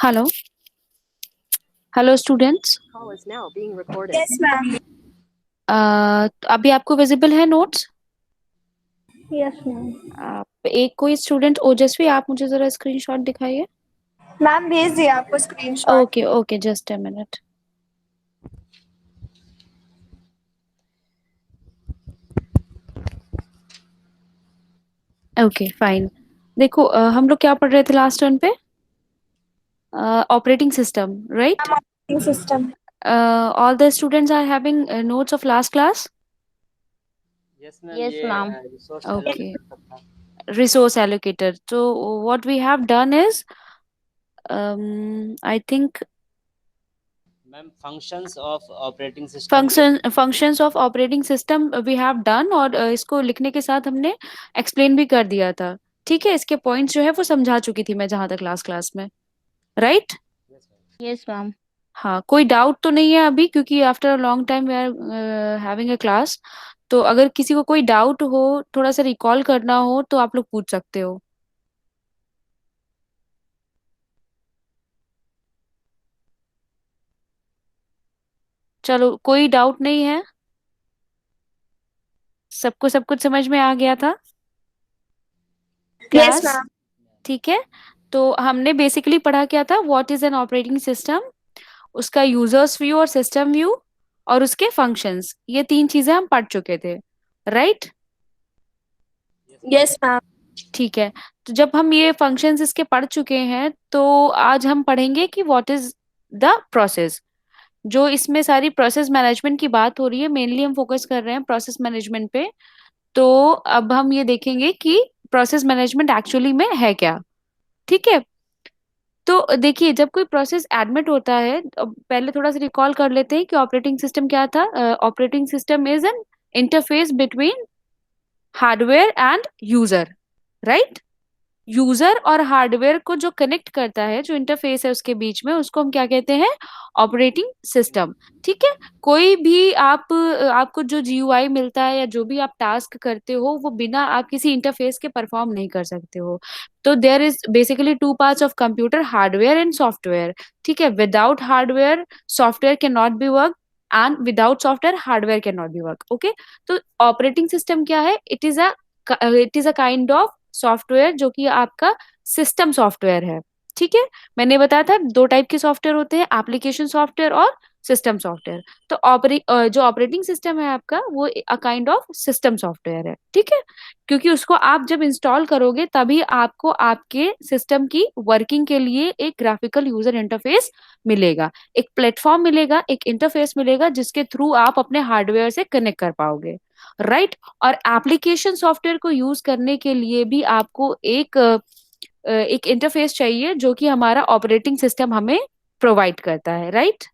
Hello. Hello students. Yes ma'am. अभी आपको visible है नोट्स? Yes ma'am. आप एक कोई स्टूडेंट ओजस्वी, आप मुझे जरा स्क्रीनशॉट दिखाइए। मैम भेज दिया आपको screenshot. Okay okay, just a minute. Okay fine. देखो, हम लोग क्या पढ़ रहे थे लास्ट टर्न पे? Operating system, right? Ma'am operating system. All the students are having notes of last class. Yes ma'am, yes ये मैम। Resource okay. एलोकेटर तक था। Resource allocator, so what we have done is, I think ma'am functions of operating system के functions of operating system we have done, और इसको लिखने के साथ हमने एक्सप्लेन भी कर दिया था। ठीक है, इसके पॉइंट्स जो है वो समझा चुकी थी मैं जहां तक लास्ट क्लास में, right? Yes ma'am. Yes ma'am. हाँ, कोई डाउट तो नहीं है अभी, क्योंकि after a long time we are having a class. तो अगर किसी को कोई डाउट हो, थोड़ा सा रिकॉल करना हो, तो आप लोग पूछ सकते हो। चलो, कोई डाउट नहीं है? सबको सब कुछ समझ में आ गया था? Yes class ma'am. ठीक है। तो हमने बेसिकली पढ़ा क्या था, what is an operating system, उसका यूजर्स व्यू और सिस्टम व्यू, और उसके फंक्शंस, ये तीन चीजें हम पढ़ चुके थे, right? Yes ma'am. Yes ma'am. ठीक है। तो जब हम ये फंक्शंस इसके पढ़ चुके हैं, तो आज हम पढ़ेंगे कि व्हाट इज द प्रोसेस। जो इसमें सारी प्रोसेस मैनेजमेंट की बात हो रही है, मेनली हम फोकस कर रहे हैं प्रोसेस मैनेजमेंट पे। तो अब हम ये देखेंगे कि प्रोसेस मैनेजमेंट एक्चुअली में है क्या। ठीक है। तो देखिए, जब कोई प्रोसेस एडमिट होता है, पहले थोड़ा सा रिकॉल कर लेते हैं कि ऑपरेटिंग सिस्टम क्या था। Operating system is an interface between hardware and user, right? User और हार्डवेयर को जो कनेक्ट करता है, जो इंटरफेस है उसके बीच में, उसको हम क्या कहते हैं? Operating system. ठीक है। कोई भी आपको जो जीयूआई मिलता है या जो भी आप टास्क करते हो, वो बिना आप किसी इंटरफेस के परफॉर्म नहीं कर सकते हो। तो there is basically two parts of computer, hardware and software. ठीक है। Without hardware software can not be work, and without software hardware can not be work. Okay. तो ऑपरेटिंग सिस्टम क्या है? It is a kind of software जो कि आपका system software है। ठीक है। मैंने बताया था दो टाइप के सॉफ्टवेयर होते हैं, एप्लीकेशन सॉफ्टवेयर और सिस्टम सॉफ्टवेयर। तो जो ऑपरेटिंग सिस्टम है आपका, वो अ काइंड ऑफ सिस्टम सॉफ्टवेयर है। ठीक है। क्योंकि उसको आप जब इंस्टॉल करोगे, तभी आपको आपके सिस्टम की वर्किंग के लिए एक ग्राफिकल यूजर इंटरफेस मिलेगा, एक प्लेटफॉर्म मिलेगा, एक इंटरफेस मिलेगा, जिसके थ्रू आप अपने हार्डवेयर से कनेक्ट कर पाओगे, राइट? और एप्लीकेशन सॉफ्टवेयर को यूज करने के लिए भी आपको एक इंटरफेस चाहिए, जो कि हमारा ऑपरेटिंग सिस्टम हमें प्रोवाइड करता है, राइट?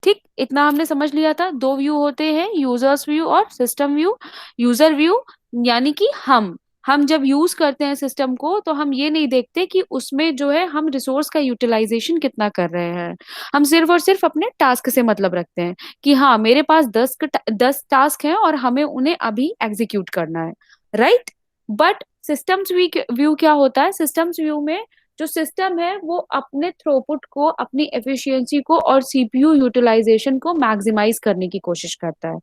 ठीक, इतना हमने समझ लिया था। दो व्यू होते हैं, यूजर्स व्यू और सिस्टम व्यू। यूजर व्यू यानी कि हम जब यूज करते हैं सिस्टम को, तो हम ये नहीं देखते कि उसमें जो है हम रिसोर्स का यूटिलाइजेशन कितना कर रहे हैं। हम सिर्फ और सिर्फ अपने टास्क से मतलब रखते हैं कि हाँ, मेरे पास 10 टास्क हैं और हमें उन्हें अभी एग्जीक्यूट करना है, राइट? बट सिस्टम्स व्यू क्या होता है? सिस्टम्स व्यू में जो सिस्टम है, वो अपने थ्रूपुट को, अपनी एफिशिएंसी को और सीपीयू यूटिलाइजेशन को मैक्सिमाइज करने की कोशिश करता है,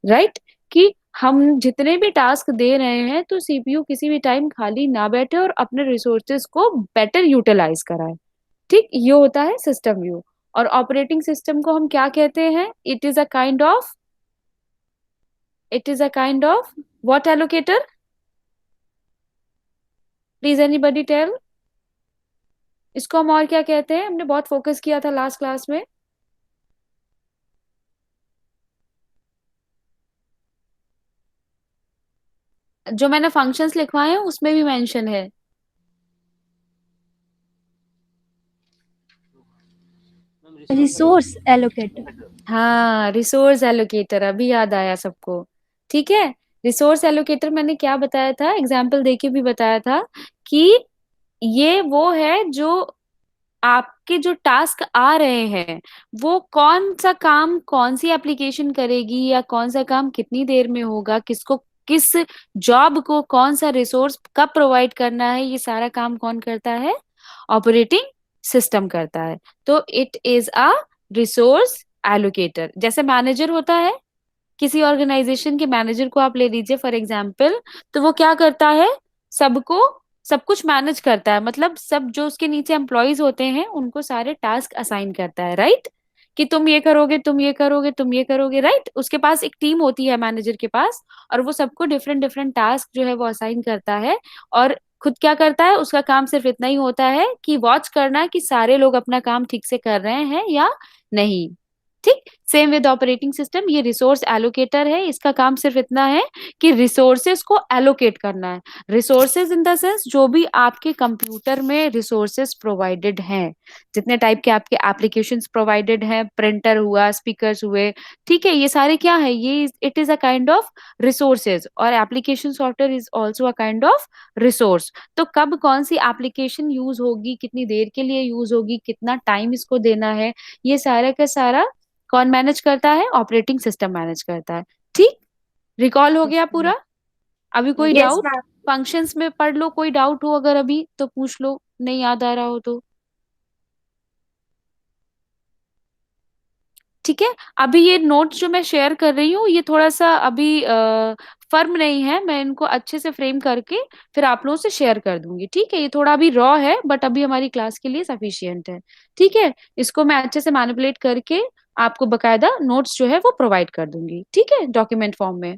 राइट? कि हम जितने भी टास्क दे रहे हैं, तो सीपीयू किसी भी टाइम खाली ना बैठे और अपने रिसोर्सेज को बेटर यूटिलाइज कराए। ठीक, ये होता है सिस्टम व्यू। और ऑपरेटिंग सिस्टम को हम क्या कहते हैं? It is a kind of what allocator? Please anybody tell. इसको हम और क्या कहते हैं? हमने बहुत फोकस किया था लास्ट क्लास में। जो मैंने फंक्शंस लिखवाए हैं उसमें भी मेंशन है। Ma'am resource resource allocator. Allocator. हाँ, रिसोर्स एलोकेटर, अभी याद आया सबको। ठीक है। रिसोर्स एलोकेटर मैंने क्या बताया था, एग्जाम्पल देके भी बताया था कि ये वो है जो आपके जो टास्क आ रहे हैं, वो कौन सा काम कौन सी एप्लीकेशन करेगी, या कौन सा काम कितनी देर में होगा, किसको किस जॉब को कौन सा रिसोर्स कब प्रोवाइड करना है, ये सारा काम कौन करता है? ऑपरेटिंग सिस्टम करता है। तो it is a resource allocator. जैसे मैनेजर होता है, किसी ऑर्गेनाइजेशन के मैनेजर को आप ले लीजिए फॉर एग्जाम्पल, तो वो क्या करता है, सबको सब कुछ मैनेज करता है, मतलब सब जो उसके नीचे एम्प्लॉयज होते हैं उनको सारे टास्क असाइन करता है, राइट? कि तुम ये करोगे, तुम ये करोगे, तुम ये करोगे, राइट? उसके पास एक टीम होती है मैनेजर के पास, और वो सबको डिफरेंट डिफरेंट टास्क जो है वो असाइन करता है। और खुद क्या करता है, उसका काम सिर्फ इतना ही होता है कि वॉच करना कि सारे लोग अपना काम ठीक से कर रहे हैं या नहीं। ठीक। सेम विद ऑपरेटिंग सिस्टम, ये रिसोर्स एलोकेटर है, इसका काम सिर्फ इतना है कि रिसोर्सेज को एलोकेट करना है। रिसोर्सेज इन द सेंस जो भी आपके कंप्यूटर में रिसोर्सेज प्रोवाइडेड हैं, जितने टाइप के आपके एप्लीकेशंस प्रोवाइडेड हैं, प्रिंटर हुआ, स्पीकर्स हुए, ठीक है, ये सारे क्या है, ये it is a kind of resources. और application software is also a kind of resource. तो कब कौन सी एप्लीकेशन यूज होगी, कितनी देर के लिए यूज होगी, कितना टाइम इसको देना है, ये सारा का सारा कौन मैनेज करता है, ऑपरेटिंग सिस्टम मैनेज करता है। ठीक, रिकॉल हो गया पूरा? अभी कोई Yes, डाउट? ma'am. फंक्शंस में पढ़ लो, कोई डाउट हो अगर अभी तो पूछ लो, नहीं याद आ रहा हो तो। ठीक है। अभी ये नोट्स जो मैं शेयर कर रही हूँ ये थोड़ा सा अभी फर्म नहीं है, मैं इनको अच्छे से फ्रेम करके फिर आप लोगों से शेयर कर दूंगी। ठीक है, ये थोड़ा अभी रॉ है बट अभी हमारी क्लास के लिए सफिशियंट है। ठीक है, इसको मैं अच्छे से मैनिपुलेट करके आपको बकायदा नोट्स जो है वो प्रोवाइड कर दूंगी, ठीक है, डॉक्यूमेंट फॉर्म में।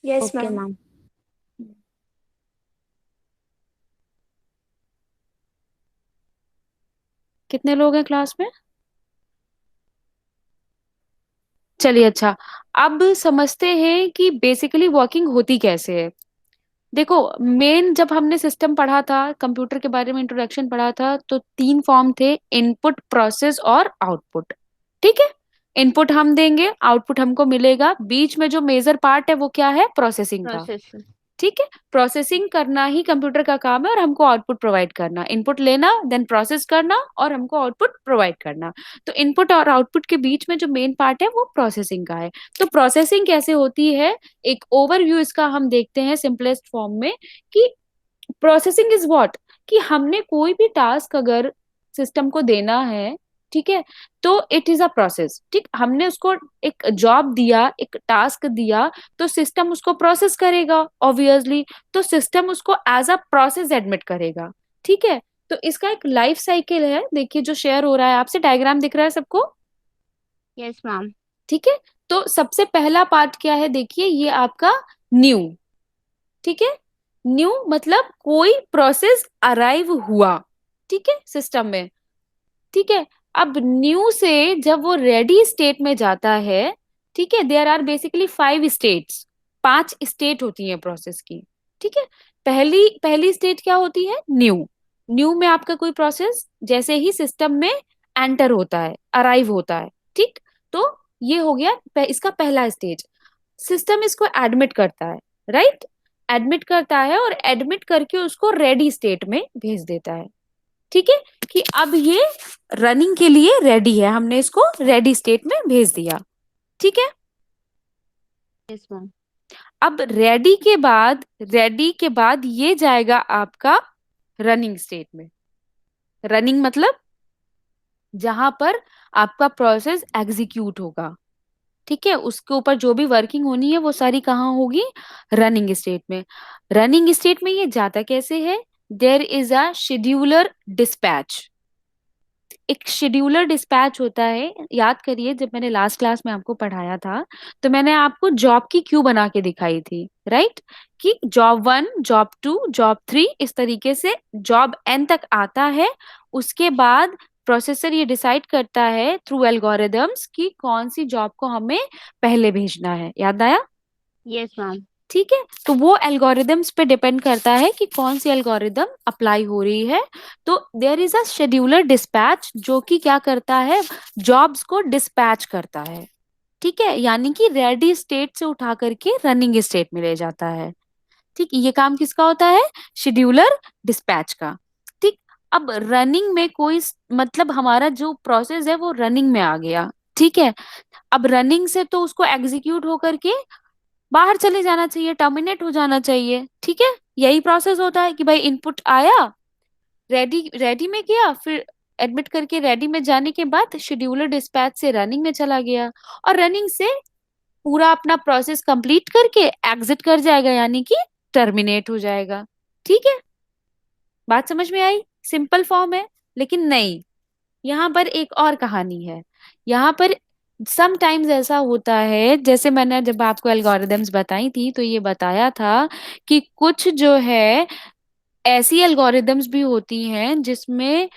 Yes, okay ma'am. मैम। कितने लोग हैं क्लास में? चलिए अच्छा, अब समझते हैं कि बेसिकली वर्किंग होती कैसे है। देखो, मेन जब हमने सिस्टम पढ़ा था, कंप्यूटर के बारे में इंट्रोडक्शन पढ़ा था, तो तीन फॉर्म थे, इनपुट, प्रोसेस और आउटपुट। ठीक है, इनपुट हम देंगे, आउटपुट हमको मिलेगा, बीच में जो मेजर पार्ट है वो क्या है, प्रोसेसिंग का। Process. ठीक है, प्रोसेसिंग करना ही कंप्यूटर का काम है और हमको आउटपुट प्रोवाइड करना, इनपुट लेना देन प्रोसेस करना और हमको आउटपुट प्रोवाइड करना। तो इनपुट और आउटपुट के बीच में जो मेन पार्ट है वो प्रोसेसिंग का है। तो प्रोसेसिंग कैसे होती है, एक ओवरव्यू इसका हम देखते हैं सिंपलेस्ट फॉर्म में, कि प्रोसेसिंग इज व्हाट, कि हमने कोई भी टास्क अगर सिस्टम को देना है, ठीक है, तो इट इज अ प्रोसेस। ठीक, हमने उसको एक जॉब दिया, एक टास्क दिया, तो सिस्टम उसको प्रोसेस करेगा ऑब्वियसली, तो सिस्टम उसको एज अ प्रोसेस एडमिट करेगा। ठीक है, तो इसका एक लाइफ साइकिल है, देखिए जो शेयर हो रहा है आपसे, डायग्राम दिख रहा है सबको? Yes, ma'am. ठीक है, तो सबसे पहला पार्ट क्या है, देखिए ये आपका न्यू। ठीक है, न्यू मतलब कोई प्रोसेस अराइव हुआ, ठीक है, सिस्टम में। ठीक है, अब न्यू से जब वो रेडी स्टेट में जाता है, ठीक है, there are basically 5 states, 5 state होती है प्रोसेस की। ठीक है, पहली पहली स्टेट क्या होती है, न्यू। न्यू में आपका कोई प्रोसेस जैसे ही सिस्टम में एंटर होता है, अराइव होता है, ठीक, तो ये हो गया इसका पहला स्टेज। सिस्टम इसको एडमिट करता है, राइट, एडमिट करता है और एडमिट करके उसको रेडी स्टेट में भेज देता है। ठीक है, कि अब ये रनिंग के लिए रेडी है, हमने इसको रेडी स्टेट में भेज दिया। ठीक है, Yes, ma'am. अब रेडी के बाद ये जाएगा आपका रनिंग स्टेट में। रनिंग मतलब जहां पर आपका प्रोसेस एग्जीक्यूट होगा। ठीक है, उसके ऊपर जो भी वर्किंग होनी है वो सारी कहाँ होगी, रनिंग स्टेट में। रनिंग स्टेट में ये जाता कैसे है, there is a scheduler dispatch. एक शेड्यूलर डिस्पैच होता है, याद करिए जब मैंने लास्ट क्लास में आपको पढ़ाया था तो मैंने आपको जॉब की क्यू बना के दिखाई थी, राइट, कि जॉब 1, जॉब 2, जॉब 3, इस तरीके से जॉब N तक आता है। उसके बाद प्रोसेसर ये डिसाइड करता है थ्रू एल्गोरिदम्स कि कौन सी जॉब को हमें पहले भेजना है, याद आया? Yes, ma'am. ठीक है, तो वो एल्गोरिदम्स पे डिपेंड करता है कि कौन सी एल्गोरिदम अप्लाई हो रही है। तो there is a scheduler dispatch जो कि क्या करता है, जॉब्स को डिस्पैच करता है। ठीक है, यानी कि रेडी स्टेट से उठा करके रनिंग स्टेट में ले जाता है। ठीक, ये काम किसका होता है, शेड्यूलर डिस्पैच का। ठीक, अब रनिंग में कोई मतलब हमारा जो प्रोसेस है वो रनिंग में आ गया। ठीक है, अब रनिंग से तो उसको एग्जीक्यूट होकर के बाहर चले जाना चाहिए, टर्मिनेट हो जाना चाहिए। ठीक है, यही प्रोसेस होता है कि भाई इनपुट आया, रेडी रेडी में गया, फिर एडमिट करके रेडी में जाने के बाद शेड्यूलर डिस्पैच से रनिंग में चला गया, और रनिंग से पूरा अपना प्रोसेस कंप्लीट करके एग्जिट कर जाएगा, यानी कि टर्मिनेट हो जाएगा। ठीक है, बात समझ में आई? सिंपल फॉर्म है। लेकिन नहीं, यहाँ पर एक और कहानी है। यहाँ पर समटाइम्स ऐसा होता है, जैसे मैंने जब आपको एल्गोरिदम्स बताई थी तो ये बताया था कि कुछ जो है ऐसी एल्गोरिदम्स भी होती हैं जिसमें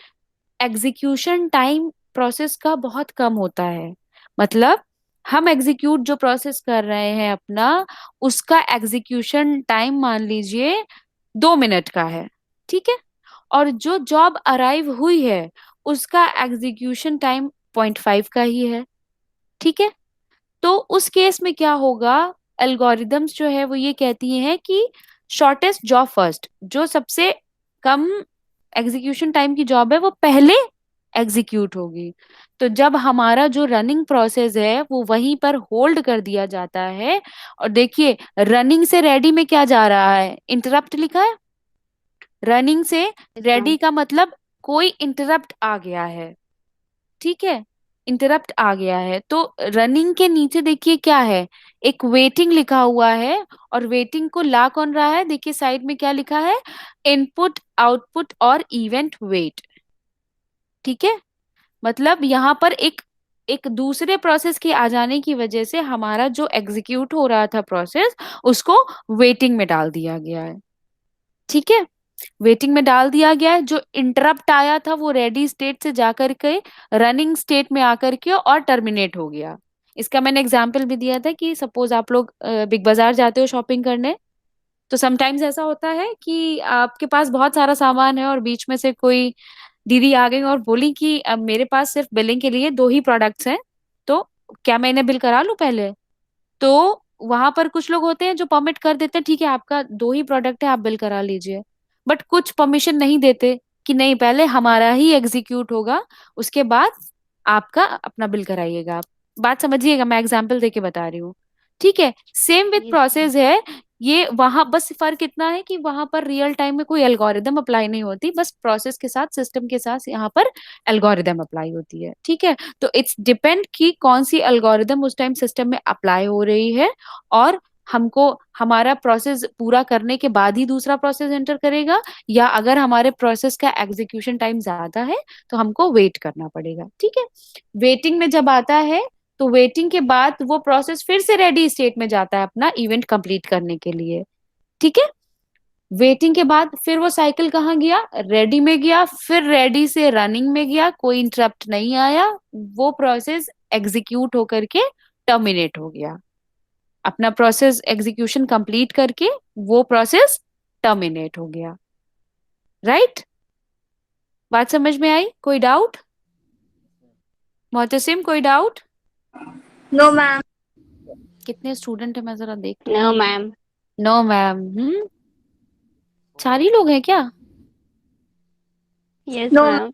एग्जीक्यूशन टाइम प्रोसेस का बहुत कम होता है। मतलब हम एग्जीक्यूट जो प्रोसेस कर रहे हैं अपना, उसका एग्जीक्यूशन टाइम मान लीजिए 2 मिनट का है। ठीक है, और जो जॉब अराइव हुई है उसका एग्जीक्यूशन टाइम 0.5 का ही है। ठीक है, तो उस केस में क्या होगा, एल्गोरिदम्स जो है वो ये कहती हैं कि शॉर्टेस्ट जॉब फर्स्ट, जो सबसे कम एग्जीक्यूशन टाइम की जॉब है वो पहले एग्जीक्यूट होगी। तो जब हमारा जो रनिंग प्रोसेस है वो वहीं पर होल्ड कर दिया जाता है, और देखिए रनिंग से रेडी में क्या जा रहा है, इंटरप्ट लिखा है। रनिंग से यस मैम। रेडी का मतलब कोई इंटरप्ट आ गया है। ठीक है, इंटरप्ट आ गया है, तो रनिंग के नीचे देखिए क्या है, एक वेटिंग लिखा हुआ है, और वेटिंग को ला कौन रहा है, देखिए साइड में क्या लिखा है, इनपुट आउटपुट और इवेंट वेट। ठीक है, मतलब यहाँ पर एक एक दूसरे प्रोसेस के आ जाने की वजह से हमारा जो एग्जीक्यूट हो रहा था प्रोसेस, उसको वेटिंग में डाल दिया गया है। ठीक है, वेटिंग में डाल दिया गया है। जो इंटरप्ट आया था वो रेडी स्टेट से जाकर के रनिंग स्टेट में आकर के और टर्मिनेट हो गया। इसका मैंने एग्जाम्पल भी दिया था कि सपोज आप लोग बिग बाजार जाते हो शॉपिंग करने, तो समटाइम्स ऐसा होता है कि आपके पास बहुत सारा सामान है और बीच में से कोई दीदी आ गई और बोली कि अब मेरे पास सिर्फ बिलिंग के लिए 2 ही प्रोडक्ट्स हैं, तो क्या मैं इन्हें बिल करा लूं पहले? तो वहां पर कुछ लोग होते हैं जो परमिट कर देते हैं, ठीक है आपका 2 ही प्रोडक्ट है, आप बिल करा लीजिए। बट कुछ परमिशन नहीं देते कि नहीं, पहले हमारा ही एग्जीक्यूट होगा, उसके बाद आपका अपना बिल कराइएगा आप। बात समझिएगा, मैं एग्जांपल देके बता रही हूँ। ठीक है, same with yes ma'am. Process है ये। वहां बस फर्क इतना है कि वहां पर रियल टाइम में कोई एल्गोरिदम अप्लाई नहीं होती, बस प्रोसेस के साथ सिस्टम के साथ यहाँ पर एल्गोरिदम अप्लाई होती है। ठीक है, तो इट्स डिपेंड कि कौन सी एल्गोरिदम उस टाइम सिस्टम में अप्लाई हो रही है, और हमको हमारा प्रोसेस पूरा करने के बाद ही दूसरा प्रोसेस एंटर करेगा, या अगर हमारे प्रोसेस का एग्जीक्यूशन टाइम ज्यादा है तो हमको वेट करना पड़ेगा। ठीक है, वेटिंग में जब आता है तो वेटिंग के बाद वो प्रोसेस फिर से रेडी स्टेट में जाता है अपना इवेंट कंप्लीट करने के लिए। ठीक है, वेटिंग के बाद फिर वो साइकिल कहाँ गया, रेडी में गया, फिर रेडी से रनिंग में गया, कोई इंटरप्ट नहीं आया, वो प्रोसेस एग्जीक्यूट होकर के टर्मिनेट हो गया। अपना प्रोसेस एग्जीक्यूशन कंप्लीट करके वो प्रोसेस टर्मिनेट हो गया। राइट? बात समझ में आई? कोई डाउट? मोहतसिम कोई डाउट? No ma'am. कितने स्टूडेंट है मैं जरा देख लूं। No ma'am. No ma'am. 4 ही लोग हैं क्या? Yes no ma'am.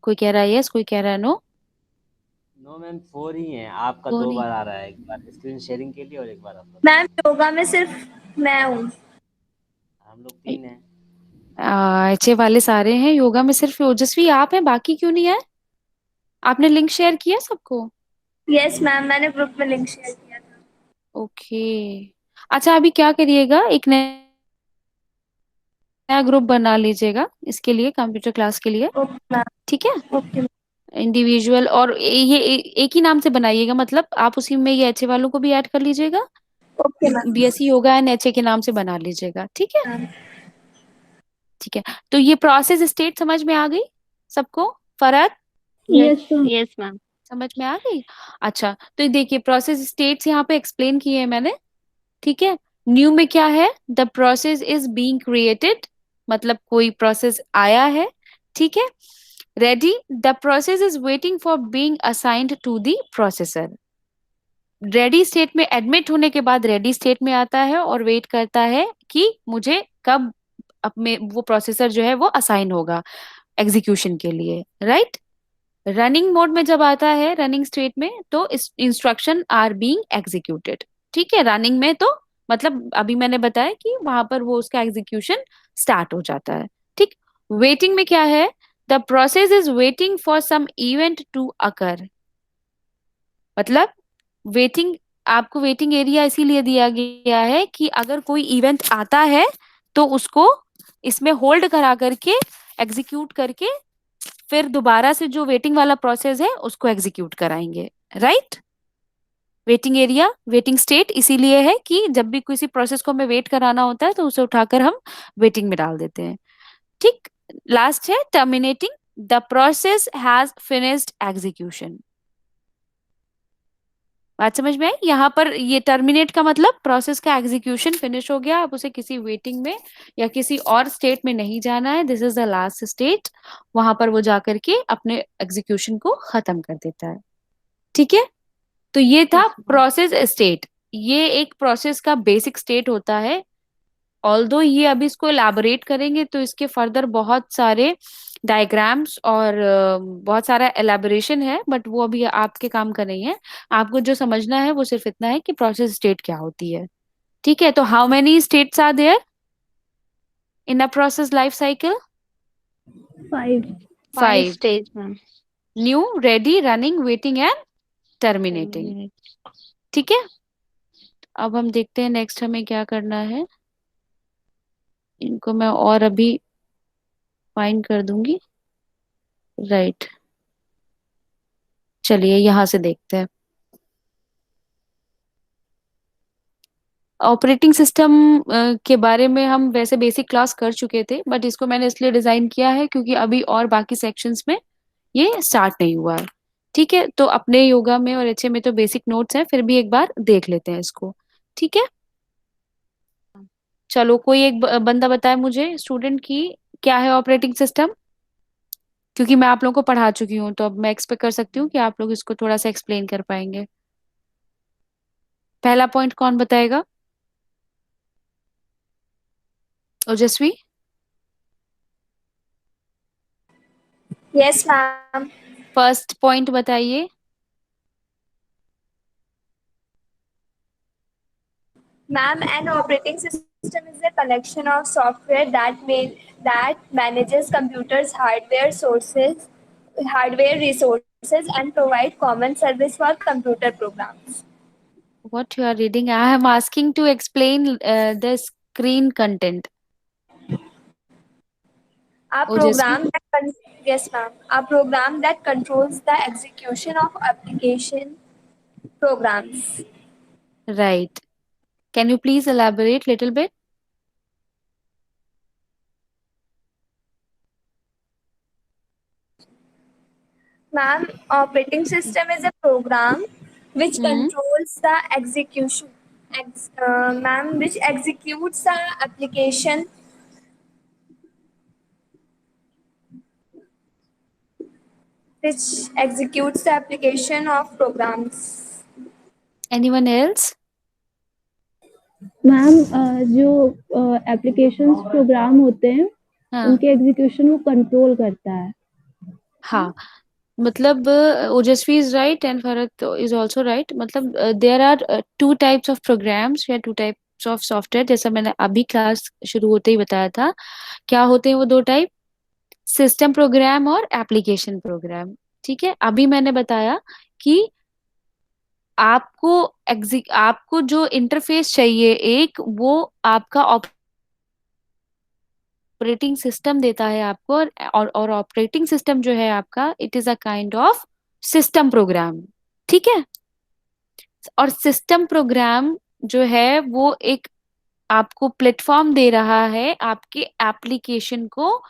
कोई कह रहा है यस, कोई कह रहा है नो। नो मैम 4 ही हैं, आपका वो 2 नहीं, बार आ रहा है, एक बार स्क्रीन शेयरिंग के लिए और एक बार आपका। मैम, योगा में सिर्फ मैं हूँ। हम लोग 3 हैं। अच्छे वाले सारे हैं, योगा में सिर्फ ओजस्वी आप हैं, बाकी क्यों नहीं है? आपने लिंक शेयर किया सबको? यस मैम, मैंने ग्रुप में लिंक शेयर किया था। ओके, अच्छा अभी क्या करिएगा, एक नया ग्रुप बना लीजिएगा इसके लिए, कंप्यूटर क्लास के लिए। Okay ma'am. ठीक है, ओके इंडिविजुअल, और ये एक ही नाम से बनाइएगा, मतलब आप उसी में ये एचए वालों को भी ऐड कर लीजिएगा, okay ma'am. BSc yoga and HA के नाम से बना लीजिएगा। ठीक है, मैम। ठीक है। तो ये प्रोसेस स्टेट समझ में आ गई सबको? Farhat, yes yes ma'am. समझ में आ गई? अच्छा, तो देखिए प्रोसेस स्टेट्स यहाँ पे एक्सप्लेन किए हैं मैंने। ठीक है, न्यू में क्या है, the process is being created, मतलब कोई प्रोसेस आया है। ठीक है, ready, the process is waiting for being assigned to the processor. Ready state में एडमिट होने के बाद रेडी स्टेट में आता है और वेट करता है कि मुझे कब अपने वो प्रोसेसर जो है वो असाइन होगा एग्जीक्यूशन के लिए। राइट? रनिंग मोड में जब आता है, रनिंग स्टेट में, तो इंस्ट्रक्शन आर बीइंग एग्जीक्यूटेड। ठीक है, रनिंग में तो मतलब अभी मैंने बताया कि वहां पर वो उसका एग्जीक्यूशन स्टार्ट हो जाता है। ठीक, वेटिंग में क्या है, the process is waiting for some event to occur. मतलब वेटिंग, आपको वेटिंग एरिया इसीलिए दिया गया है कि अगर कोई इवेंट आता है तो उसको इसमें होल्ड करा करके एग्जीक्यूट करके फिर दोबारा से जो वेटिंग वाला प्रोसेस है उसको एग्जीक्यूट कराएंगे। Right, waiting area, waiting state इसीलिए है कि जब भी किसी प्रोसेस को हमें वेट कराना होता है तो उसे उठाकर हम वेटिंग में डाल देते हैं। ठीक, लास्ट है terminating, the process has finished execution. बात समझ में आई? यहाँ पर ये टर्मिनेट का मतलब प्रोसेस का एग्जीक्यूशन फिनिश हो गया, अब उसे किसी वेटिंग में या किसी और स्टेट में नहीं जाना है, this is the last state, वहां पर वो जाकर के अपने एग्जीक्यूशन को खत्म कर देता है। ठीक है, तो ये था Yes, ma'am. प्रोसेस स्टेट, ये एक प्रोसेस का बेसिक स्टेट होता है। ऑल्दो ये अभी इसको एलैबोरेट करेंगे तो इसके फर्दर बहुत सारे डायग्राम्स और बहुत सारा एलैबोरेशन है, बट वो अभी आपके काम का नहीं है। आपको जो समझना है वो सिर्फ इतना है कि प्रोसेस स्टेट क्या होती है। ठीक है, तो how many states are there in a process life cycle? 5. 5 5। stage, ma'am. New, ready, running, waiting and terminating. Terminate. ठीक है, अब हम देखते हैं नेक्स्ट हमें क्या करना है। इनको मैं और अभी फाइन कर दूंगी। राइट, चलिए यहां से देखते हैं। ऑपरेटिंग सिस्टम के बारे में हम वैसे बेसिक क्लास कर चुके थे, बट इसको मैंने इसलिए डिजाइन किया है क्योंकि अभी और बाकी सेक्शंस में ये स्टार्ट नहीं हुआ है। ठीक है, तो अपने योगा में और एचए में तो बेसिक नोट्स हैं, फिर भी एक बार देख लेते हैं इसको। ठीक है, चलो कोई एक बंदा बताए मुझे स्टूडेंट की क्या है ऑपरेटिंग सिस्टम, क्योंकि मैं आप लोगों को पढ़ा चुकी हूँ तो अब मैं एक्सपेक्ट कर सकती हूँ कि आप लोग इसको थोड़ा सा एक्सप्लेन कर पाएंगे। पहला पॉइंट कौन बताएगा? ओजस्वी। Yes, ma'am. फर्स्ट पॉइंट बताइए। Ma'am, an operating system is a collection of software that manages computers' hardware resources, and provide common service for computer programs. What you are reading? I am asking to explain the screen content. A Ojasvi. program yes, ma'am. A program that controls the execution of application programs. Right. Can you please elaborate little bit? Ma'am, operating system is a program which Hmm. controls the execution. Ma'am, which executes the application, of programs. Anyone else? Ma'am जो applications programme होते हैं हाँ उनके execution वो control करता है। हाँ, मतलब Ojaswi is right and Bharat is also right. मतलब there are two types of programs या टू टाइप्स ऑफ सॉफ्टवेयर, जैसा मैंने अभी क्लास शुरू होते ही बताया था। क्या होते हैं वो दो टाइप? सिस्टम प्रोग्राम और एप्लीकेशन प्रोग्राम। ठीक है, अभी मैंने बताया कि आपको आपको जो इंटरफेस चाहिए एक, वो आपका ऑपरेटिंग सिस्टम देता है आपको, और ऑपरेटिंग सिस्टम जो है आपका, it is a kind of system program. ठीक है, और सिस्टम प्रोग्राम जो है वो एक आपको प्लेटफॉर्म दे रहा है आपके एप्लीकेशन को,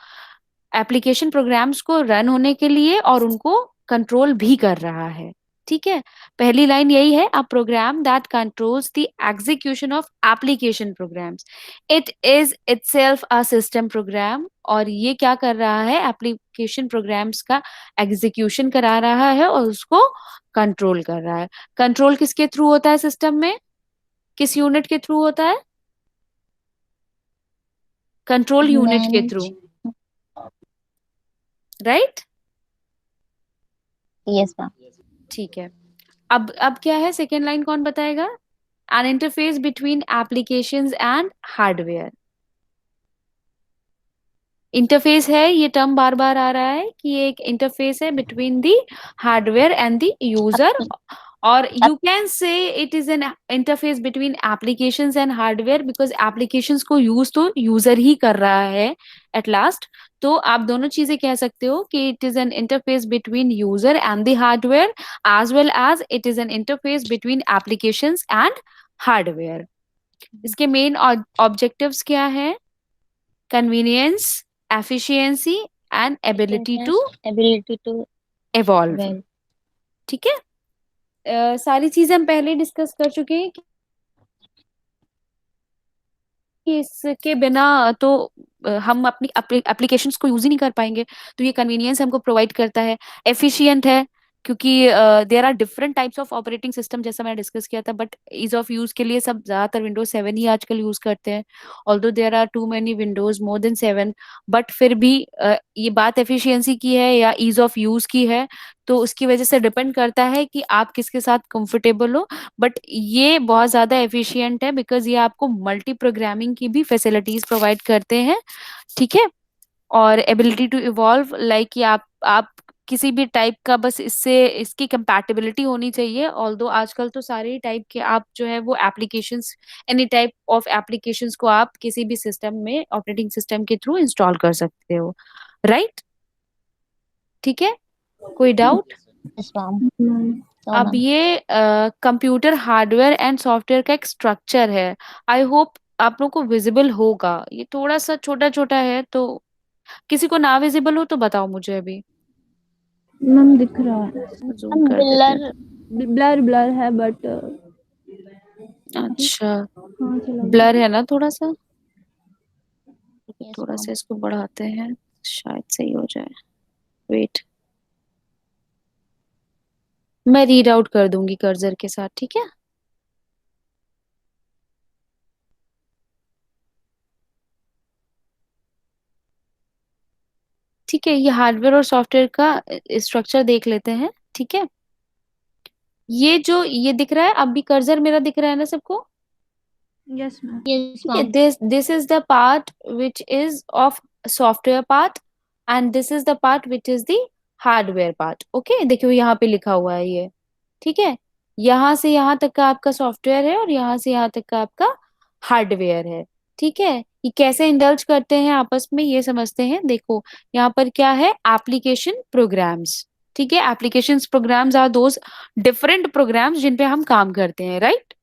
एप्लीकेशन प्रोग्राम्स को रन होने के लिए, और उनको कंट्रोल भी कर रहा है। ठीक है, पहली लाइन यही है, a program that controls the execution of application programs, it is itself a system program. और ये क्या कर रहा है, एप्लीकेशन प्रोग्राम्स का एग्जीक्यूशन करा रहा है और उसको कंट्रोल कर रहा है। कंट्रोल किसके थ्रू होता है सिस्टम में? किस यूनिट के थ्रू होता है? कंट्रोल यूनिट के थ्रू। राइट? Yes, ma'am. ठीक है, अब क्या है, सेकेंड लाइन कौन बताएगा? N interface between applications and hardware. Interface है, ये टर्म बार बार आ रहा है कि ये एक इंटरफेस है between the hardware and the user, और you can say it is an interface between applications and hardware, because applications को यूज तो यूजर ही कर रहा है एट लास्ट। तो आप दोनों चीजें कह सकते हो कि it is an interface between user and the hardware, as well as it is an interface between applications and hardware. इसके मेन ऑब्जेक्टिव्स क्या है? convenience, efficiency and ability to evolve। well. ठीक है। सारी चीजें हम पहले डिस्कस कर चुके हैं कि इसके बिना तो हम अपनी एप्लीकेशंस को यूज ही नहीं कर पाएंगे। तो ये कन्वीनियंस हमको प्रोवाइड करता है, एफिशिएंट है, क्योंकि there are different types of operating system जैसा मैंने डिस्कस किया था, बट ईज ऑफ यूज के लिए सब ज्यादातर विंडोज 7 ही आजकल यूज करते हैं। Although there are too many Windows, more than 7, but फिर भी ये बात एफिशिएंसी की है या ईज ऑफ यूज की है, तो उसकी वजह से डिपेंड करता है कि आप किसके साथ कंफर्टेबल हो। बट ये बहुत ज्यादा एफिशिएंट है बिकॉज ये आपको मल्टी प्रोग्रामिंग की भी फैसिलिटीज प्रोवाइड करते हैं। ठीक है। और एबिलिटी टू इवॉल्व, लाइक कि आप किसी भी टाइप का, बस इससे इसकी कंपैटिबिलिटी होनी चाहिए। ऑल्दो आजकल तो सारे टाइप के आप जो है वो applications, any type of applications को आप किसी भी सिस्टम में, ऑपरेटिंग सिस्टम के थ्रू इंस्टॉल कर सकते हो, राइट? ठीक है, कोई डाउट? Yes, ma'am. No, अब ma'am. ये कंप्यूटर हार्डवेयर एंड सॉफ्टवेयर का एक स्ट्रक्चर है। आई होप आप लोग को विजिबल होगा। ये थोड़ा सा छोटा छोटा है, तो किसी को ना विजिबल हो तो बताओ मुझे अभी। मैम दिख रहा है, जूम कर देते हैं। ब्लर ब्लर है बट अच्छा, हाँ चलो। ब्लर है ना थोड़ा सा? Yes, थोड़ा ma'am. सा इसको बढ़ाते हैं, शायद सही हो जाए। वेट, मैं रीड आउट कर दूंगी कर्सर के साथ, ठीक है? ठीक है, ये हार्डवेयर और सॉफ्टवेयर का स्ट्रक्चर देख लेते हैं। ठीक है, ये जो ये दिख रहा है, अब भी कर्सर मेरा दिख रहा है ना सबको? Yes ma'am. Yes, ठीक है, ma'am. this is the part which is of software part and this is the part which is the hardware part। Okay, देखियो यहाँ पे लिखा हुआ है ये। ठीक है, यहाँ से यहाँ तक का आपका सॉफ्टवेयर है और यहाँ से यहाँ तक का आपका हार्डवेयर है। ठीक है, ये कैसे इंडल्ज करते हैं आपस में ये समझते हैं। देखो यहाँ पर क्या है, एप्लीकेशन प्रोग्राम्स। ठीक है, application programs are those different programs जिन पे हम काम करते हैं, राइट?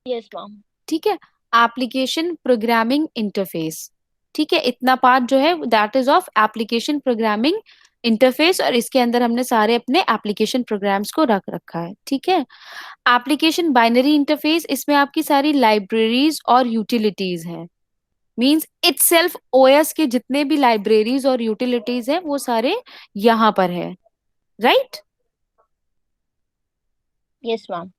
Yes, ma'am. ठीक है, एप्लीकेशन प्रोग्रामिंग इंटरफेस। ठीक है, इतना पार्ट जो है that is of application programming interface, और इसके अंदर हमने सारे अपने एप्लीकेशन प्रोग्राम्स को रख रखा है। ठीक है, एप्लीकेशन बाइनरी इंटरफेस, इसमें आपकी सारी लाइब्रेरीज और यूटिलिटीज हैं। मींस इटसेल्फ ओएस के जितने भी लाइब्रेरीज और यूटिलिटीज हैं वो सारे यहाँ पर है, राइट? Yes, ma'am.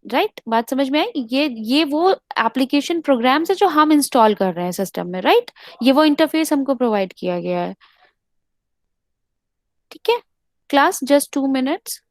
राइट, बात समझ में आई? ये वो एप्लीकेशन प्रोग्राम्स है जो हम इंस्टॉल कर रहे हैं सिस्टम में, राइट? ये वो इंटरफेस हमको प्रोवाइड किया गया है। ठीक है क्लास, जस्ट 2 minutes।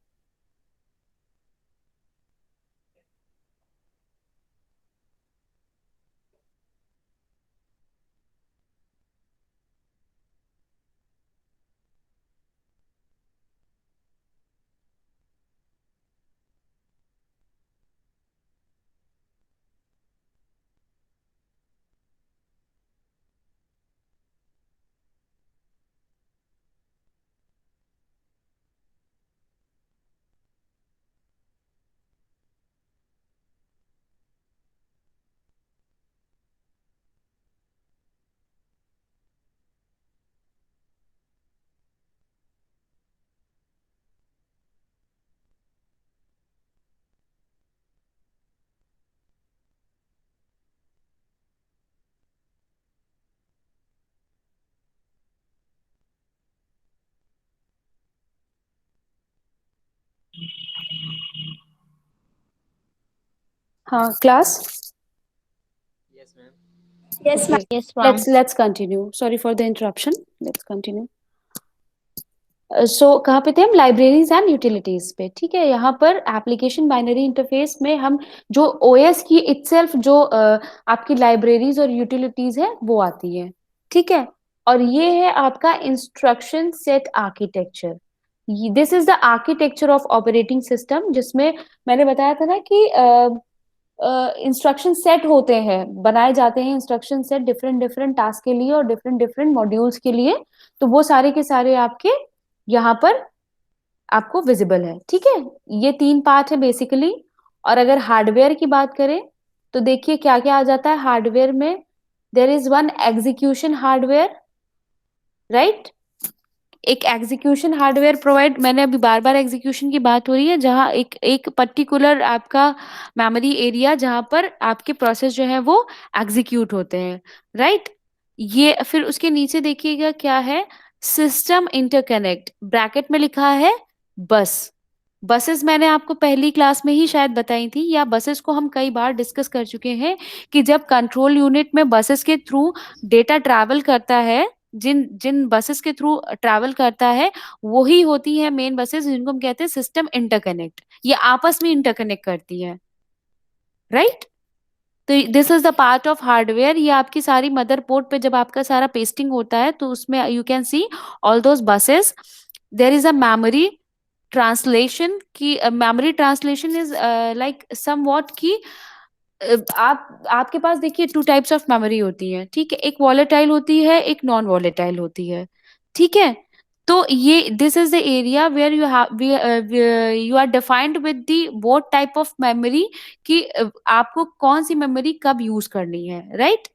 हाँ class, Yes, ma'am. Yes, ma'am. Yes, ma'am. let's continue, sorry for the interruption, let's continue। सो कहाँ पे थे हम? लाइब्रेरीज एंड यूटिलिटीज पे। ठीक है, यहाँ पर एप्लीकेशन बाइनरी इंटरफेस में हम जो ओएस की इटसेल्फ जो आपकी लाइब्रेरीज और यूटिलिटीज है वो आती है। ठीक है। और ये है आपका instruction set architecture. This is the architecture of operating system, जिसमें मैंने बताया था ना कि इंस्ट्रक्शन सेट होते हैं, बनाए जाते हैं instruction set different different task के लिए और डिफरेंट डिफरेंट मॉड्यूल्स के लिए। तो वो सारे के सारे आपके यहाँ पर आपको विजिबल है। ठीक है, ये 3 पार्ट है बेसिकली। और अगर हार्डवेयर की बात करें तो देखिए क्या क्या आ जाता है हार्डवेयर में। There is one execution hardware, right. एक एग्जीक्यूशन हार्डवेयर प्रोवाइड, मैंने अभी बार बार एग्जीक्यूशन की बात हो रही है, जहां एक एक पर्टिकुलर आपका मेमोरी एरिया जहां पर आपके प्रोसेस जो है वो एग्जीक्यूट होते हैं, राइट। ये फिर उसके नीचे देखिएगा क्या है, सिस्टम इंटरकनेक्ट, ब्रैकेट में लिखा है बस। बसेस मैंने आपको पहली क्लास में ही शायद बताई थी, या बसेस को हम कई बार डिस्कस कर चुके हैं कि जब कंट्रोल यूनिट में बसेस के थ्रू डेटा ट्रैवल करता है, जिन जिन बसेस के थ्रू ट्रैवल करता है वही होती है मेन बसेस, जिनको हम कहते हैं सिस्टम इंटरकनेक्ट। ये आपस में इंटरकनेक्ट करती है, राइट। तो this is the part of hardware. ये आपकी सारी मदरबोर्ड पे जब आपका सारा पेस्टिंग होता है तो उसमें you can see all those buses. There is a memory translation की, memory translation is like somewhat की आप आपके पास देखिए 2 टाइप्स ऑफ मेमोरी होती है, ठीक है। एक वॉलेटाइल होती है, एक नॉन वॉलेटाइल होती है, ठीक है। तो ये this is the area where you are defined with the both type of memory कि आपको कौन सी मेमोरी कब यूज करनी है, राइट।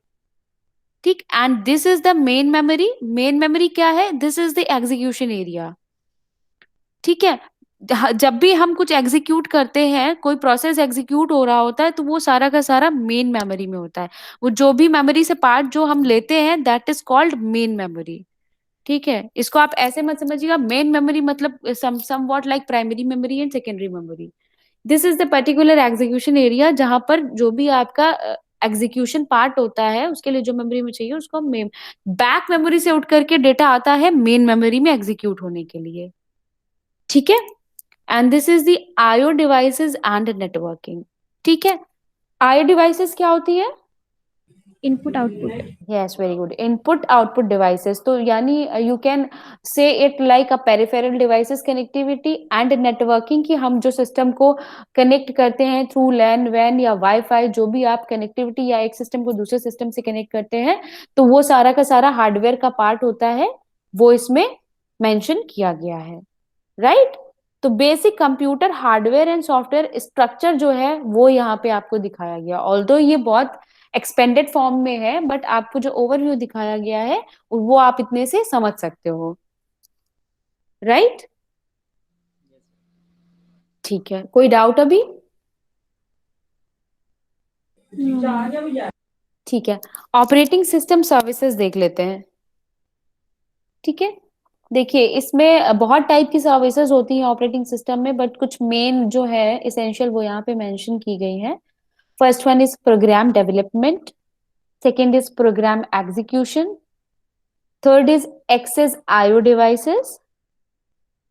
ठीक, and this is the main memory. Main memory क्या है, this is the execution area, ठीक है। जब भी हम कुछ एग्जीक्यूट करते हैं, कोई प्रोसेस एग्जीक्यूट हो रहा होता है, तो वो सारा का सारा मेन मेमोरी में होता है। वो जो भी मेमोरी से पार्ट जो हम लेते हैं that is called main memory, ठीक है। इसको आप ऐसे मत समझिएगा, मेन मेमोरी मतलब somewhat like primary memory and secondary memory. This is the particular execution area जहां पर जो भी आपका एग्जीक्यूशन पार्ट होता है उसके लिए जो मेमोरी में चाहिए उसको मेन, बैक मेमोरी से उठ करके डेटा आता है मेन मेमोरी में एग्जीक्यूट होने के लिए, ठीक है। And this is the IO devices and networking, ठीक है। आईओ डिवाइसेस क्या होती है, input output. Yes, very good, input output devices. तो यानी you can say it like a peripheral devices connectivity and networking, कि हम जो सिस्टम को कनेक्ट करते हैं थ्रू लैन वैन या वाईफाई, जो भी आप कनेक्टिविटी या एक सिस्टम को दूसरे सिस्टम से कनेक्ट करते हैं, तो वो सारा का सारा हार्डवेयर का पार्ट होता है, वो इसमें मेंशन किया गया है, राइट। तो basic computer hardware and software structure जो है वो यहाँ पे आपको दिखाया गया। ऑल्दो ये बहुत एक्सपेंडेड फॉर्म में है, बट आपको जो ओवरव्यू दिखाया गया है वो आप इतने से समझ सकते हो, राइट। ठीक है, कोई डाउट अभी? ठीक है, ऑपरेटिंग सिस्टम सर्विसेज देख लेते हैं, ठीक है। देखिए इसमें बहुत टाइप की सर्विसेज होती हैं ऑपरेटिंग सिस्टम में, बट कुछ मेन जो है इसेंशियल वो यहाँ पे मेंशन की गई है। First one is program development, second is program execution, third is access IO devices,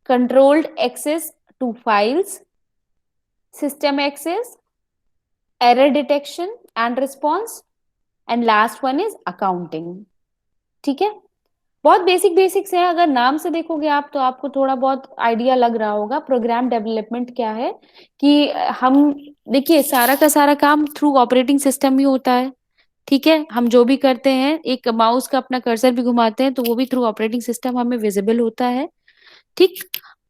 controlled access to files, system access, error detection and response, and last one is accounting, ठीक है। बहुत basic basics है, अगर नाम से देखोगे आप तो आपको थोड़ा बहुत आइडिया लग रहा होगा। प्रोग्राम डेवलपमेंट क्या है कि हम देखिए सारा का सारा काम थ्रू ऑपरेटिंग सिस्टम ही होता है, ठीक है। हम जो भी करते हैं, एक माउस का अपना कर्सर भी घुमाते हैं तो वो भी थ्रू ऑपरेटिंग सिस्टम हमें विजिबल होता है, ठीक।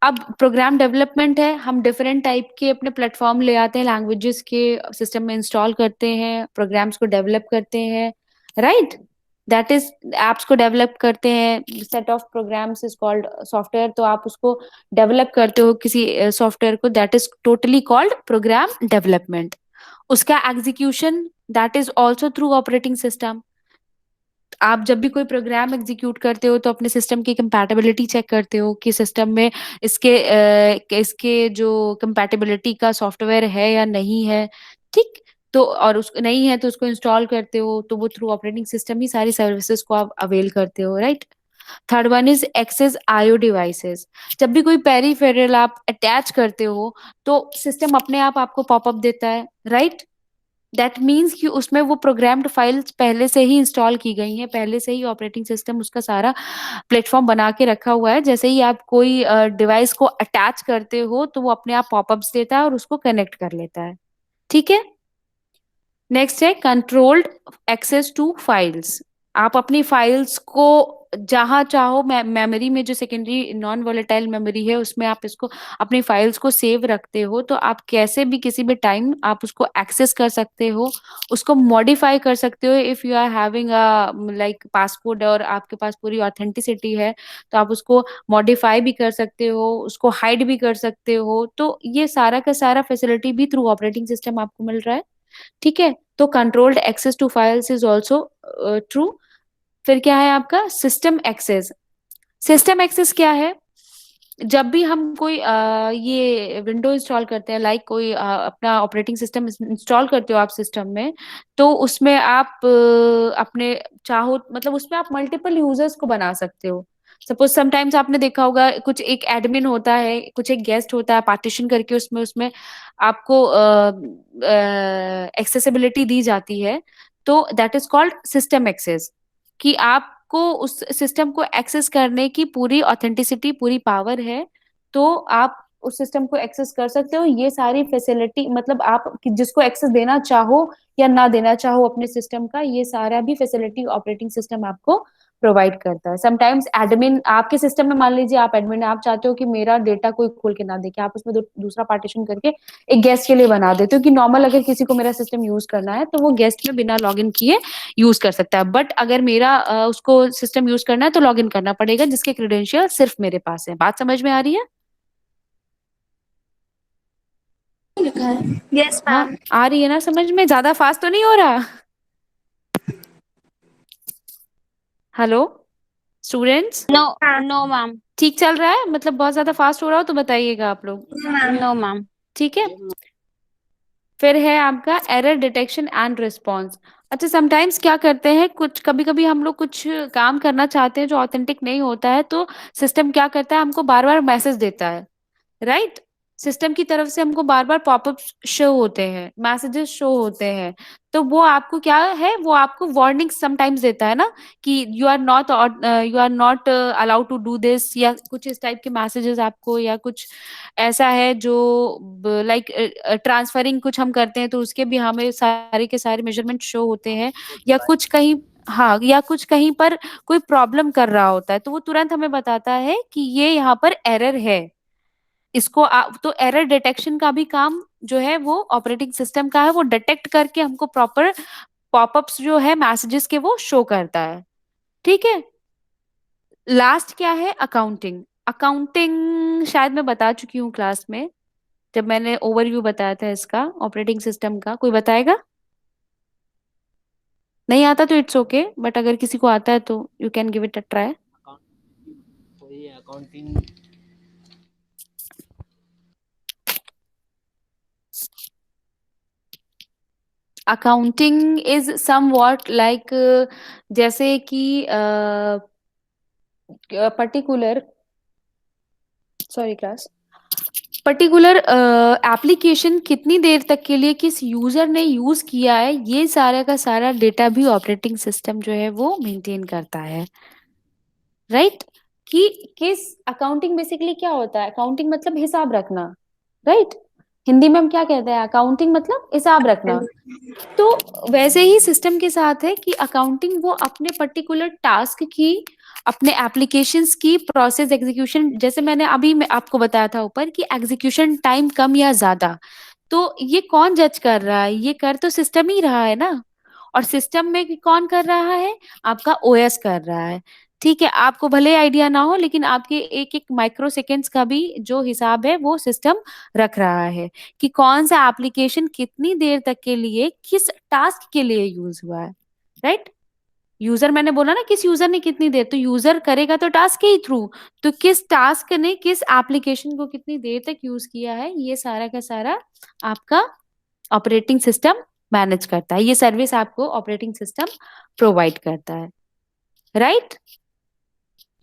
अब प्रोग्राम डेवलपमेंट है, हम डिफरेंट टाइप के अपने प्लेटफॉर्म ले आते हैं, लैंग्वेजेस के सिस्टम में इंस्टॉल करते हैं, प्रोग्राम्स को डेवलप करते हैं, राइट। दैट इज एप्स को डेवलप करते हैं, set of programs is called software. तो आप उसको डेवलप करते हो किसी सॉफ्टवेयर को, that is totally called program development. उसका execution that is also through operating system. आप जब भी कोई प्रोग्राम एग्जीक्यूट करते हो तो अपने सिस्टम की कंपैटिबिलिटी चेक करते हो कि सिस्टम में इसके जो कंपैटिबिलिटी का सॉफ्टवेयर है या नहीं है, ठीक। तो और उस नहीं है तो उसको इंस्टॉल करते हो, तो वो थ्रू ऑपरेटिंग सिस्टम ही सारी सर्विसेज को आप अवेल करते हो, right. Third one is access IO devices. जब भी कोई पेरिफेरल आप अटैच करते हो तो सिस्टम अपने आप आपको पॉपअप देता है, राइट। दैट मीन्स कि उसमें वो प्रोग्राम्ड फाइल्स पहले से ही इंस्टॉल की गई हैं, पहले से ही ऑपरेटिंग सिस्टम उसका सारा प्लेटफॉर्म बना के रखा हुआ है। जैसे ही आप कोई डिवाइस को अटैच करते हो तो वो अपने आप पॉपअप्स देता है और उसको कनेक्ट कर लेता है। ठीक है। नेक्स्ट है कंट्रोल्ड एक्सेस टू फाइल्स। आप अपनी फाइल्स को जहां चाहो मेमोरी में, जो सेकेंडरी नॉन वोलेटाइल मेमोरी है, उसमें आप इसको अपनी फाइल्स को सेव रखते हो, तो आप कैसे भी किसी भी टाइम आप उसको एक्सेस कर सकते हो, उसको मॉडिफाई कर सकते हो। If you are having a like passcode और आपके पास पूरी ऑथेंटिसिटी है तो आप उसको मॉडिफाई भी कर सकते हो, उसको हाइड भी कर सकते हो। तो ये सारा का सारा फैसिलिटी भी थ्रू ऑपरेटिंग सिस्टम आपको मिल रहा है। ठीक है। तो controlled access to files is also true. फिर क्या है आपका सिस्टम एक्सेस। सिस्टम एक्सेस क्या है? जब भी हम कोई ये विंडो इंस्टॉल करते हैं, लाइक कोई अपना ऑपरेटिंग सिस्टम इंस्टॉल करते हो आप सिस्टम में, तो उसमें आप अपने चाहो मतलब उसमें आप मल्टीपल यूजर्स को बना सकते हो। सपोज समटाइम्स आपने देखा होगा कुछ एक एडमिन होता है, कुछ एक गेस्ट होता है, पार्टीशन करके उसमें उसमें आपको एक्सेसिबिलिटी दी जाती है। तो that is called system access, कि आपको उस सिस्टम को एक्सेस करने की पूरी ऑथेंटिसिटी, पूरी पावर है। तो आप उस सिस्टम को एक्सेस कर सकते हो। ये सारी फैसिलिटी मतलब आप जिसको एक्सेस देना चाहो या ना देना चाहो अपने सिस्टम का, ये सारा भी फैसिलिटी ऑपरेटिंग सिस्टम आपको प्रोवाइड करता है। समटाइम्स एडमिन आपके सिस्टम में, मान लीजिए आप एडमिन, आप चाहते हो कि मेरा डेटा कोई खोल के ना देखे, आप उसमें दूसरा पार्टीशन करके एक गेस्ट के लिए बना देते हो कि नॉर्मल अगर किसी को मेरा सिस्टम यूज करना है तो वो गेस्ट में बिना लॉगिन किए यूज कर सकता है। बट अगर मेरा उसको सिस्टम यूज करना है तो लॉगिन करना पड़ेगा, जिसके क्रेडेंशियल सिर्फ मेरे पास है। बात समझ में आ रही है? Yes, हाँ, ma'am. आ रही है ना समझ में? ज्यादा फास्ट तो नहीं हो रहा? Hello students, No, no, ma'am. ठीक चल रहा है? मतलब बहुत ज्यादा फास्ट हो रहा हो तो बताइएगा आप लोग। No, ma'am. ठीक है। फिर है आपका एरर डिटेक्शन एंड रिस्पॉन्स। अच्छा, समटाइम्स क्या करते हैं, कुछ कभी कभी हम लोग कुछ काम करना चाहते हैं जो ऑथेंटिक नहीं होता है, तो सिस्टम क्या करता है, हमको बार बार मैसेज देता है। राइट। सिस्टम की तरफ से हमको बार बार पॉपअप शो होते हैं, मैसेजेस शो होते हैं। तो वो आपको क्या है, वो आपको वार्निंग समटाइम्स देता है ना, कि you are not allowed to do this, या कुछ इस टाइप के मैसेजेस आपको, या कुछ ऐसा है जो लाइक ट्रांसफरिंग कुछ हम करते हैं तो उसके भी हमें सारे के सारे मेजरमेंट शो होते हैं। या कुछ कहीं, हाँ, या कुछ कहीं पर कोई प्रॉब्लम कर रहा होता है तो वो तुरंत हमें बताता है कि ये यहाँ पर एरर है। इसको तो एरर डिटेक्शन का भी काम जो है वो ऑपरेटिंग सिस्टम का है, वो डिटेक्ट करके हमको प्रॉपर पॉपअप्स जो है मैसेजेस के वो शो करता है। ठीक है। लास्ट क्या है, अकाउंटिंग। अकाउंटिंग शायद मैं बता चुकी हूँ क्लास में, जब मैंने ओवरव्यू बताया था इसका ऑपरेटिंग सिस्टम का। कोई बताएगा? नहीं आता तो इट्स ओके, बट अगर किसी को आता है तो you can give it a try. वही accounting. Accounting is somewhat like, जैसे कि particular, sorry class, particular application कितनी देर तक के लिए किस यूजर ने यूज किया है, ये सारा का सारा डेटा भी ऑपरेटिंग सिस्टम जो है वो मेंटेन करता है। राइट। कि किस अकाउंटिंग बेसिकली क्या होता है, अकाउंटिंग मतलब हिसाब रखना। राइट। हिंदी में हम क्या कहते हैं, अकाउंटिंग मतलब हिसाब रखना। तो वैसे ही सिस्टम के साथ है कि अकाउंटिंग वो अपने पर्टिकुलर टास्क की, अपने एप्लीकेशंस की प्रोसेस एग्जीक्यूशन, जैसे मैंने अभी मैं आपको बताया था ऊपर कि एग्जीक्यूशन टाइम कम या ज्यादा, तो ये कौन जज कर रहा है, ये कर तो सिस्टम ही रहा है ना। और सिस्टम में कौन कर रहा है, आपका ओएस कर रहा है। ठीक है। आपको भले आइडिया ना हो, लेकिन आपके एक एक माइक्रो सेकेंड्स का भी जो हिसाब है वो सिस्टम रख रहा है, कि कौन सा एप्लीकेशन कितनी देर तक के लिए किस टास्क के लिए यूज हुआ है। राइट। यूजर, मैंने बोला ना किस यूजर ने कितनी देर, तो यूजर करेगा तो टास्क के ही थ्रू, तो किस टास्क ने किस एप्लीकेशन को कितनी देर तक यूज किया है, ये सारा का सारा आपका ऑपरेटिंग सिस्टम मैनेज करता है। ये सर्विस आपको ऑपरेटिंग सिस्टम प्रोवाइड करता है। राइट।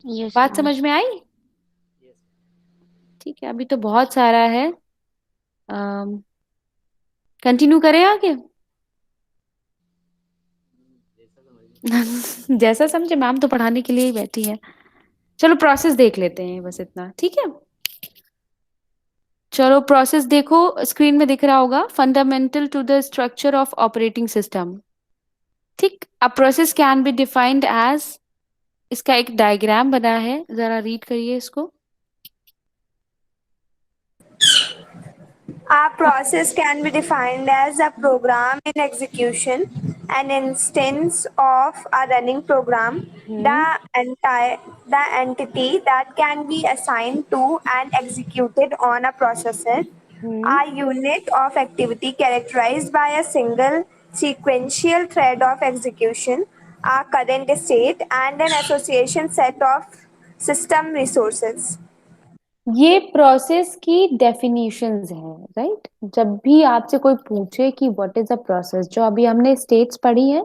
Yes, बात ma'am. समझ में आई? ठीक है। अभी तो बहुत सारा है, कंटिन्यू करें आगे। जैसा समझे, मैम तो पढ़ाने के लिए ही बैठी है। चलो प्रोसेस देख लेते हैं, बस इतना ठीक है। चलो प्रोसेस देखो, स्क्रीन में दिख रहा होगा, fundamental to the structure of operating system. ठीक, a process can be defined as, इसका एक डायग्राम बना है, जरा रीड करिए इसको। A process can be defined as a program in execution, an instance of a running program, the entity that can be assigned to and executed on a processor, a unit of activity characterized by a single sequential thread of execution, a current state, and an association set of system resources. ये process की definitions है, right. जब भी आपसे कोई पूछे कि what is a process, जो अभी हमने स्टेट्स पढ़ी है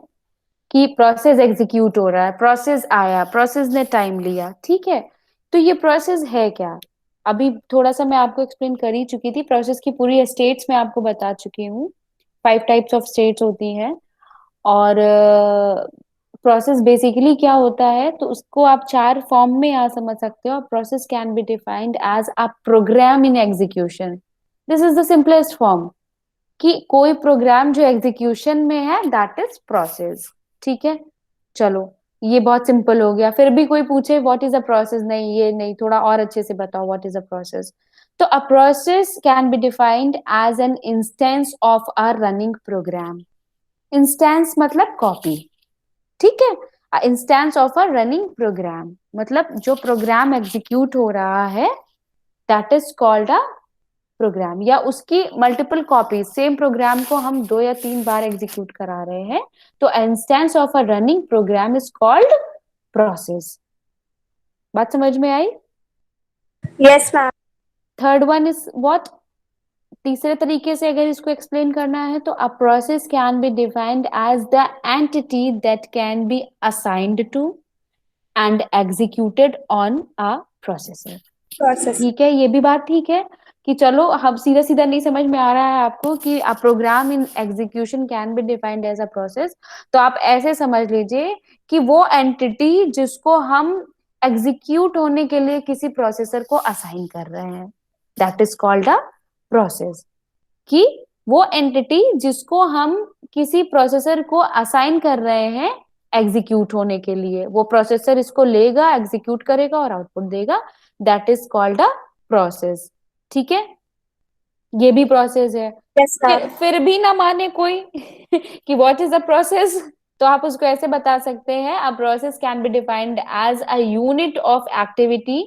कि प्रोसेस एग्जीक्यूट हो रहा है, प्रोसेस आया, प्रोसेस ने टाइम लिया, ठीक है। तो ये प्रोसेस है क्या, अभी थोड़ा सा मैं आपको एक्सप्लेन कर ही चुकी थी। प्रोसेस की पूरी स्टेट्स मैं आपको बता चुकी हूँ, 5 टाइप्स ऑफ स्टेट्स होती हैं। और प्रोसेस बेसिकली क्या होता है, तो उसको आप 4 फॉर्म में यहाँ समझ सकते हो। Process can be defined as a program in execution, this is the simplest form, कि कोई प्रोग्राम जो एग्जीक्यूशन में है, दैट इज प्रोसेस। ठीक है, चलो ये बहुत सिंपल हो गया। फिर भी कोई पूछे व्हाट इज अ प्रोसेस, नहीं ये नहीं, थोड़ा और अच्छे से बताओ व्हाट इज अ प्रोसेस। तो a process can be defined as an instance of a running program. Instance मतलब कॉपी, ठीक है। Instance of a running program मतलब जो प्रोग्राम एग्जीक्यूट हो रहा है, that is called a program, या उसकी मल्टीपल कॉपी, सेम प्रोग्राम को हम 2 या 3 बार एग्जीक्यूट करा रहे हैं, तो instance of a running program is called process. बात समझ में आई? Yes, ma'am. Third one is what, तीसरे तरीके से अगर इसको एक्सप्लेन करना है, तो a process can be defined as the entity that can be assigned to and executed on a processor. Process. ठीक है, ये भी बात ठीक है कि चलो हम सीधा सीधा नहीं समझ में आ रहा है आपको कि a program in execution can be defined as a process, तो आप ऐसे समझ लीजिए कि वो एंटिटी जिसको हम एग्जीक्यूट होने के लिए किसी प्रोसेसर को असाइन कर रहे हैं, that is called a process. कि वो एंटिटी जिसको हम किसी प्रोसेसर को असाइन कर रहे हैं एग्जीक्यूट होने के लिए, वो प्रोसेसर इसको लेगा, एग्जीक्यूट करेगा और आउटपुट देगा, that is called a process. ठीक है, ये भी प्रोसेस है। Yes, ma'am. फिर भी ना माने कोई कि व्हाट इज अ प्रोसेस, तो आप उसको ऐसे बता सकते हैं, a process can be defined as a unit of activity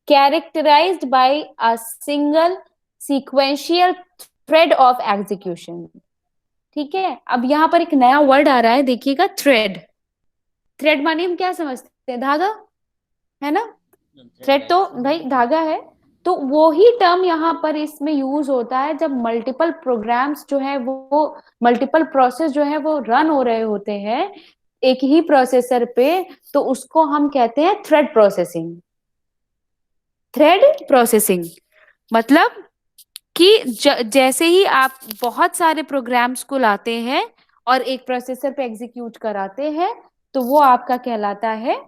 characterised by a single sequential thread of execution. ठीक है, अब यहाँ पर एक नया वर्ड आ रहा है, देखिएगा, थ्रेड। थ्रेड माने हम क्या समझते हैं, धागा, है ना। थ्रेड तो भाई धागा है। तो वो ही टर्म यहाँ पर इसमें यूज होता है जब मल्टीपल प्रोग्राम्स जो है वो मल्टीपल प्रोसेस जो है वो रन हो रहे होते हैं एक ही प्रोसेसर पे, तो उसको हम कहते हैं थ्रेड प्रोसेसिंग। थ्रेड प्रोसेसिंग मतलब कि जैसे ही आप बहुत सारे प्रोग्राम्स को लाते हैं और एक प्रोसेसर पे एग्जीक्यूट कराते हैं, तो वो आपका कहलाता है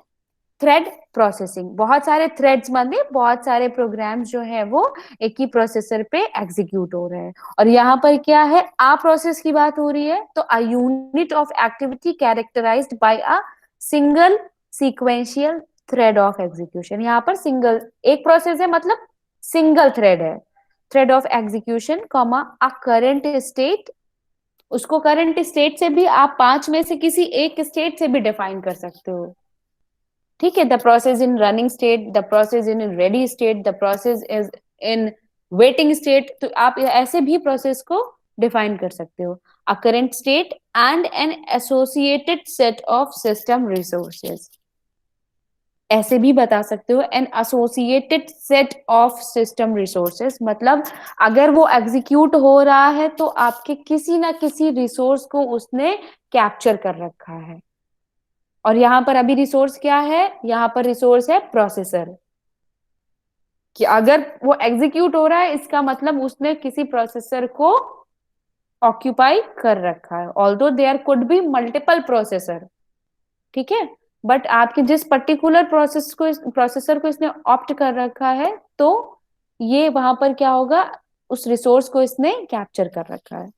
थ्रेड प्रोसेसिंग। बहुत सारे थ्रेड्स माने बहुत सारे प्रोग्राम्स जो है वो एक ही प्रोसेसर पे एग्जीक्यूट हो रहे हैं। और यहाँ पर क्या है, आ प्रोसेस की बात हो रही है, तो a unit of activity characterised by a single sequential thread of execution. यहाँ पर सिंगल एक प्रोसेस है, मतलब सिंगल थ्रेड है, thread of execution comma a current state. उसको करंट स्टेट से भी आप 5 में से किसी एक स्टेट से भी डिफाइन कर सकते हो। ठीक है, the process in running state, the process in ready state, the process is in waiting state, तो आप ऐसे भी प्रोसेस को डिफाइन कर सकते हो। अ current state and an associated set of system resources, ऐसे भी बता सकते हो, an associated set of system resources मतलब अगर वो एग्जीक्यूट हो रहा है तो आपके किसी ना किसी रिसोर्स को उसने कैप्चर कर रखा है। और यहाँ पर अभी रिसोर्स क्या है, यहाँ पर रिसोर्स है प्रोसेसर, कि अगर वो एग्जीक्यूट हो रहा है इसका मतलब उसने किसी प्रोसेसर को ऑक्यूपाई कर रखा है, although there could be multiple processor. ठीक है, बट आपके जिस पर्टिकुलर प्रोसेसर को इसने ऑप्ट कर रखा है, तो ये वहां पर क्या होगा, उस रिसोर्स को इसने कैप्चर कर रखा है।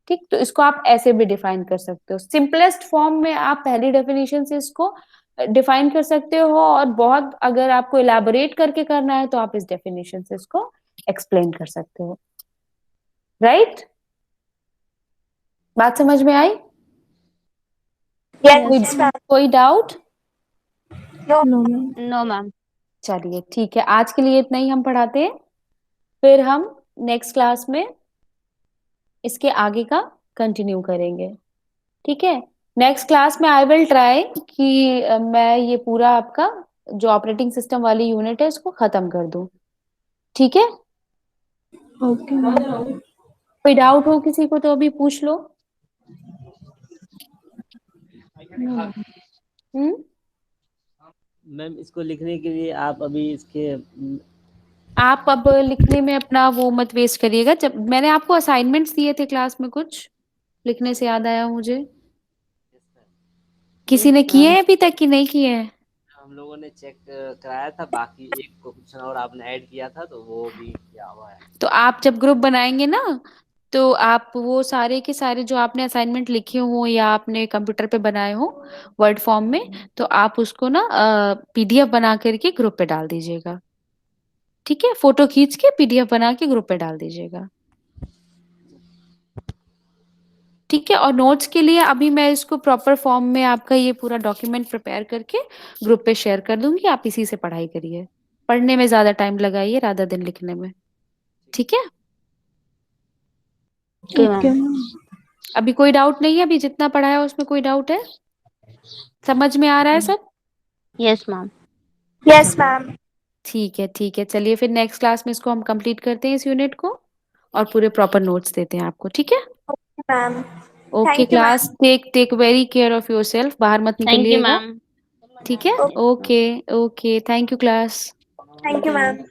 ठीक, तो इसको आप ऐसे भी डिफाइन कर सकते हो। सिंपलेस्ट फॉर्म में आप पहली डेफिनेशन से इसको डिफाइन कर सकते हो, और बहुत अगर आपको इलेबोरेट करके करना है तो आप इस डेफिनेशन से इसको एक्सप्लेन कर सकते हो। राइट? बात समझ में आई? Yes, ma'am. कोई doubt? No, ma'am. No, ma'am. चलिए ठीक है, आज के लिए इतना ही हम पढ़ाते हैं, फिर हम नेक्स्ट क्लास में इसके आगे का कंटिन्यू करेंगे। ठीक है, नेक्स्ट क्लास में आई विल ट्राई कि मैं ये पूरा आपका जो ऑपरेटिंग सिस्टम वाली यूनिट है इसको खत्म कर दूं। ठीक है, Okay, ma'am. कोई डाउट हो किसी को तो अभी पूछ लो। हम्म, मैम इसको लिखने के लिए आप अभी इसके आप अब लिखने में अपना वो मत वेस्ट करिएगा। जब मैंने आपको असाइनमेंट्स दिए थे क्लास में, कुछ लिखने से याद आया मुझे, किसी ने किए हैं अभी तक कि नहीं किए हैं? हम लोगों ने चेक कराया था, बाकी एक क्वेश्चन और आपने ऐड किया था तो वो भी किया हुआ है। तो आप जब ग्रुप बनाएंगे ना, तो आप वो सारे के सारे जो आपने असाइनमेंट लिखे हो या आपने कंप्यूटर पे बनाए हो वर्ड फॉर्म में, तो आप उसको ना पीडीएफ बना करके ग्रुप पे डाल दीजिएगा। ठीक है, फोटो खींच के पीडीएफ बना के ग्रुप पे डाल दीजिएगा। ठीक है, और नोट्स के लिए अभी मैं इसको प्रॉपर फॉर्म में आपका ये पूरा डॉक्यूमेंट प्रिपेयर करके ग्रुप पे शेयर कर दूंगी, आप इसी से पढ़ाई करिए। पढ़ने में ज्यादा टाइम लगाइए राधा दिन लिखने में। ठीक है, Okay, Okay, ma'am. ma'am. अभी कोई डाउट नहीं है? अभी जितना पढ़ाया उसमें कोई डाउट है? समझ में आ रहा है सब? Yes, ma'am. Yes, ma'am. ठीक है, ठीक है, चलिए फिर नेक्स्ट क्लास में इसको हम कंप्लीट करते हैं इस यूनिट को, और पूरे प्रॉपर नोट्स देते हैं आपको। ठीक है, Ma'am. Okay Thank you, class, ma'am. Take very care of yourself, बाहर मत Thank you, निकलिएगा। ma'am. ठीक है, Okay. Okay okay, thank you class. Thank you, ma'am.